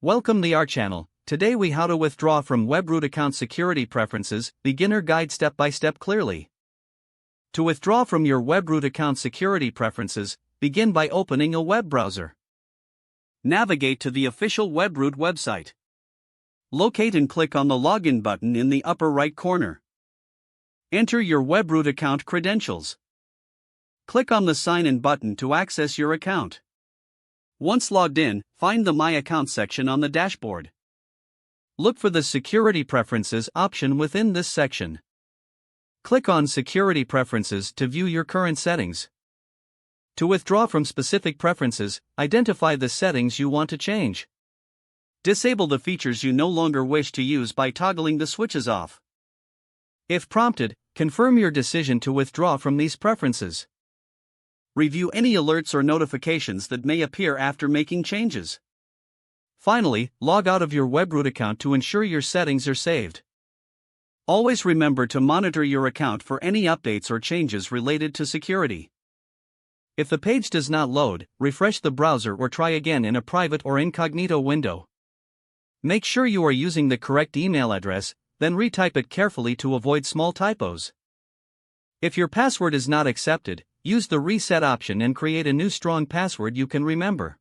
Welcome to our channel. Today we how to withdraw from Webroot account security preferences, beginner guide step by step clearly. To withdraw from your Webroot account security preferences, begin by opening a web browser. Navigate to the official Webroot website. Locate and click on the login button in the upper right corner. Enter your Webroot account credentials. Click on the sign in button to access your account. Once logged in, find the My Account section on the dashboard. Look for the Security Preferences option within this section. Click on Security Preferences to view your current settings. To withdraw from specific preferences, identify the settings you want to change. Disable the features you no longer wish to use by toggling the switches off. If prompted, confirm your decision to withdraw from these preferences. Review any alerts or notifications that may appear after making changes. Finally, log out of your Webroot account to ensure your settings are saved. Always remember to monitor your account for any updates or changes related to security. If the page does not load, refresh the browser or try again in a private or incognito window. Make sure you are using the correct email address, then retype it carefully to avoid small typos. If your password is not accepted, use the reset option and create a new strong password you can remember.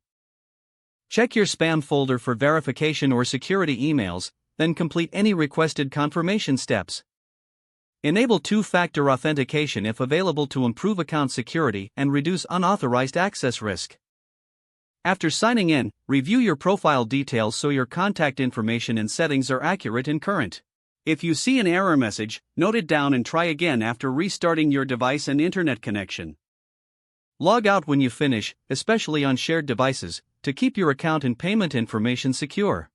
Check your spam folder for verification or security emails, then complete any requested confirmation steps. Enable two-factor authentication if available to improve account security and reduce unauthorized access risk. After signing in, review your profile details so your contact information and settings are accurate and current. If you see an error message, note it down and try again after restarting your device and internet connection. Log out when you finish, especially on shared devices, to keep your account and payment information secure.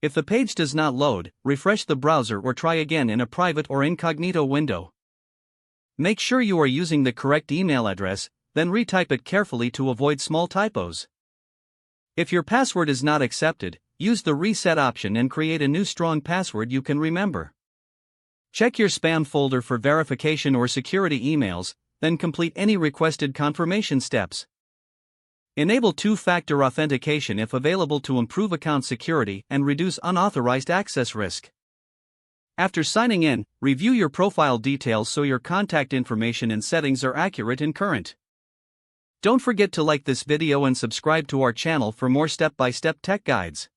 If the page does not load, refresh the browser or try again in a private or incognito window. Make sure you are using the correct email address, then retype it carefully to avoid small typos. If your password is not accepted, use the reset option and create a new strong password you can remember. Check your spam folder for verification or security emails, then complete any requested confirmation steps. Enable two-factor authentication if available to improve account security and reduce unauthorized access risk. After signing in, review your profile details so your contact information and settings are accurate and current. Don't forget to like this video and subscribe to our channel for more step-by-step tech guides.